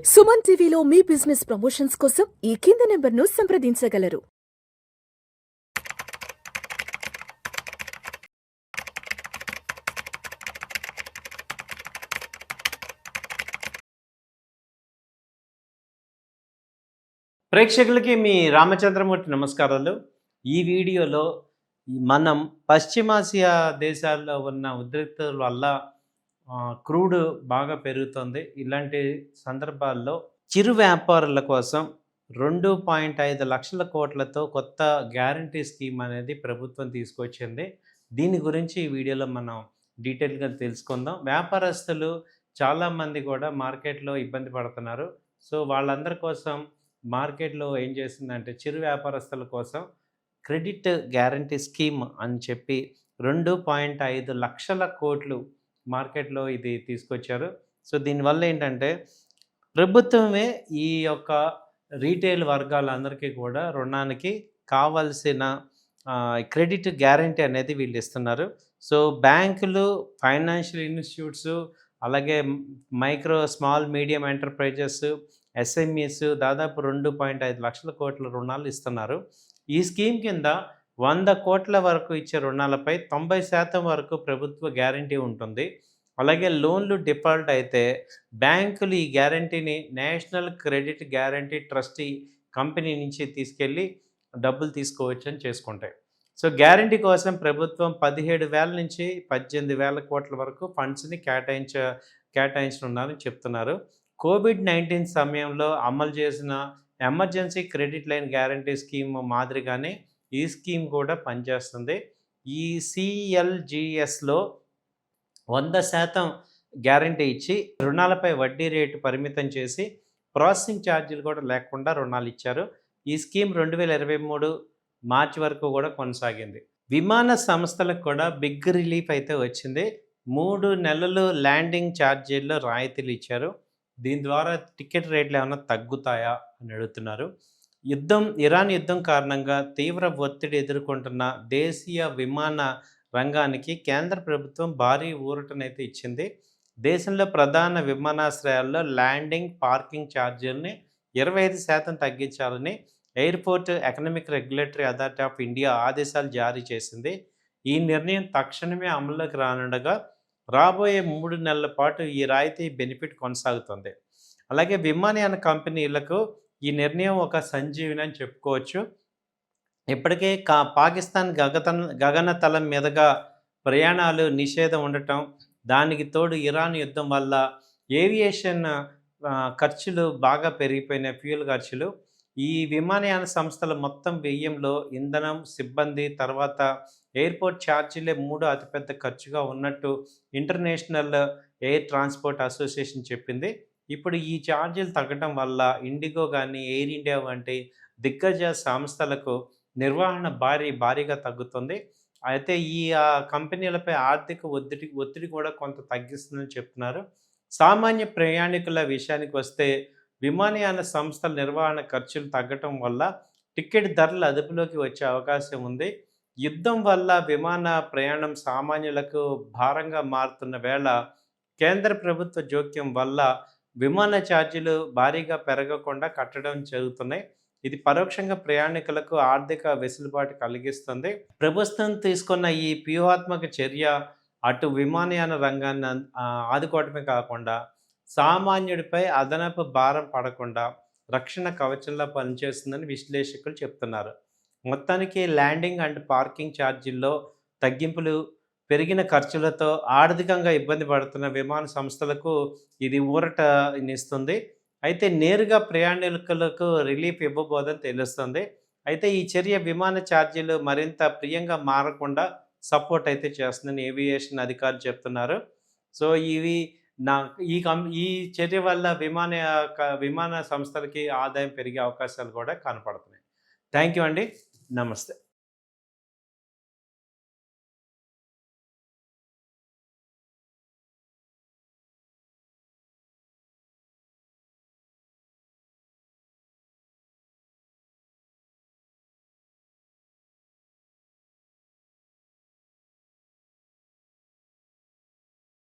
సుమన్ టీవీలో మీ business promotions కోసం ఈ కింది నెంబర్ను సంప్రదించగలరు. ప్రేక్షకులకి మీ రామచంద్రమూర్తి నమస్కారాలు. ఈ వీడియోలో మనం పశ్చిమాసియా దేశాల్లో ఉన్న ఉద్రిక్తతల వల్ల క్రూడ్ బాగా పెరుగుతుంది. ఇలాంటి సందర్భాల్లో చిరు వ్యాపారుల కోసం 2.5 లక్షల కోట్లతో కొత్త గ్యారంటీ స్కీమ్ అనేది ప్రభుత్వం తీసుకొచ్చింది. దీని గురించి ఈ వీడియోలో మనం డీటెయిల్గా తెలుసుకుందాం. వ్యాపారస్తులు చాలామంది కూడా మార్కెట్లో ఇబ్బంది పడుతున్నారు. సో వాళ్ళందరి కోసం మార్కెట్లో ఏం చేసిందంటే చిరు వ్యాపారస్తుల కోసం క్రెడిట్ గ్యారంటీ స్కీమ్ అని చెప్పి 2.5 లక్షల కోట్లు మార్కెట్లో ఇది తీసుకొచ్చారు. సో దీనివల్ల ఏంటంటే ప్రభుత్వమే ఈ యొక్క రీటైల్ వర్గాలందరికీ కూడా రుణానికి కావాల్సిన క్రెడిట్ గ్యారంటీ అనేది వీళ్ళు ఇస్తున్నారు. సో బ్యాంకులు, ఫైనాన్షియల్ ఇన్స్టిట్యూట్స్, అలాగే micro, small, medium enterprises, SMEs దాదాపు 2.5 లక్షల కోట్ల రుణాలు ఇస్తున్నారు. ఈ స్కీమ్ కింద 100 కోట్ల వరకు ఇచ్చే రుణాలపై 90% వరకు ప్రభుత్వ గ్యారంటీ ఉంటుంది. అలాగే లోన్లు డిఫాల్ట్ అయితే బ్యాంకులు ఈ గ్యారంటీని national credit guarantee trustee company నుంచి తీసుకెళ్ళి డబ్బులు తీసుకోవచ్చని చేసుకుంటాయి. సో గ్యారంటీ కోసం ప్రభుత్వం 17,000 నుంచి 18,000 కోట్ల వరకు ఫండ్స్ని కేటాయించనున్నారని చెప్తున్నారు. కోవిడ్-19 సమయంలో అమలు చేసిన emergency credit line guarantee scheme మాదిరిగానే ఈ స్కీమ్ కూడా పనిచేస్తుంది. ఈ సిఎల్జిఎస్లో 100% గ్యారంటీ ఇచ్చి రుణాలపై వడ్డీ రేటు పరిమితం చేసి ప్రాసెసింగ్ ఛార్జీలు కూడా లేకుండా రుణాలు ఇచ్చారు. ఈ స్కీమ్ 2023 మార్చి వరకు కూడా కొనసాగింది. విమాన సంస్థలకు కూడా బిగ్ రిలీఫ్ అయితే వచ్చింది. 3 నెలలు ల్యాండింగ్ ఛార్జీల్లో రాయితీలు ఇచ్చారు. దీని ద్వారా టికెట్ రేట్లు ఏమైనా తగ్గుతాయా అని అడుగుతున్నారు. ఇరాన్ యుద్ధం కారణంగా తీవ్ర ఒత్తిడి ఎదుర్కొంటున్న దేశీయ విమాన రంగానికి కేంద్ర ప్రభుత్వం భారీ ఊరటనైతే ఇచ్చింది. దేశంలో ప్రధాన విమానాశ్రయాల్లో ల్యాండింగ్, పార్కింగ్ ఛార్జీలని 25% తగ్గించాలని airport economic regulatory authority of India ఆదేశాలు జారీ చేసింది. ఈ నిర్ణయం తక్షణమే అమల్లోకి రానుండగా రాబోయే 3 నెలల పాటు ఈ రాయితీ బెనిఫిట్ కొనసాగుతుంది. అలాగే విమానయాన కంపెనీలకు ఈ నిర్ణయం ఒక సంజీవిని అని చెప్పుకోవచ్చు. ఇప్పటికే పాకిస్తాన్ గగనతలం మీదుగా ప్రయాణాలు నిషేధం ఉండటం, దానికి తోడు ఇరాన్ యుద్ధం వల్ల ఏవియేషన్ ఖర్చులు బాగా పెరిగిపోయినాయి, ఫ్యూయల్ ఖర్చులు. ఈ విమానయాన సంస్థల మొత్తం వ్యయంలో ఇంధనం, సిబ్బంది, తర్వాత ఎయిర్పోర్ట్ ఛార్జీలే 3వ అతిపెద్ద ఖర్చుగా ఉన్నట్టు ఇంటర్నేషనల్ ఎయిర్ ట్రాన్స్పోర్ట్ అసోసియేషన్ చెప్పింది. ఇప్పుడు ఈ ఛార్జీలు తగ్గడం వల్ల ఇండిగో కానీ, ఎయిర్ ఇండియా వంటి దిగ్గజ సంస్థలకు నిర్వహణ భారీగా తగ్గుతుంది. అయితే ఈ కంపెనీలపై ఆర్థిక ఒత్తిడి కూడా కొంత తగ్గిస్తుందని చెప్తున్నారు. సామాన్య ప్రయాణికుల విషయానికి వస్తే విమానయాన సంస్థల నిర్వహణ ఖర్చులు తగ్గటం వల్ల టికెట్ ధరలు అదుపులోకి వచ్చే అవకాశం ఉంది. యుద్ధం వల్ల విమాన ప్రయాణం సామాన్యులకు భారంగా మారుతున్న వేళ కేంద్ర ప్రభుత్వ జోక్యం వల్ల విమాన ఛార్జీలు భారీగా పెరగకుండా కట్టడం జరుగుతున్నాయి. ఇది పరోక్షంగా ప్రయాణికులకు ఆర్థిక వెసులుబాటు కలిగిస్తుంది. ప్రభుత్వం తీసుకున్న ఈ వ్యూహాత్మక చర్య అటు విమానయాన రంగాన్ని ఆదుకోవటమే కాకుండా సామాన్యుడిపై అదనపు భారం పడకుండా రక్షణ కవచంలా పనిచేస్తుందని విశ్లేషకులు చెప్తున్నారు. మొత్తానికి ల్యాండింగ్ అండ్ పార్కింగ్ ఛార్జీల్లో తగ్గింపులు, పెరిగిన ఖర్చులతో ఆర్థికంగా ఇబ్బంది పడుతున్న విమాన సంస్థలకు ఇది ఊరటనిస్తుంది. అయితే నేరుగా ప్రయాణికులకు రిలీఫ్ ఇవ్వబోదని తెలుస్తుంది. అయితే ఈ చర్య విమాన ఛార్జీలు మరింత ప్రియంగా మారకుండా సపోర్ట్ అయితే చేస్తుందని ఏవియేషన్ అధికారులు చెప్తున్నారు. సో ఈ చర్య వల్ల విమాన సంస్థలకి ఆదాయం పెరిగే అవకాశాలు కూడా కనపడుతున్నాయి. థ్యాంక్ యూ అండి. నమస్తే.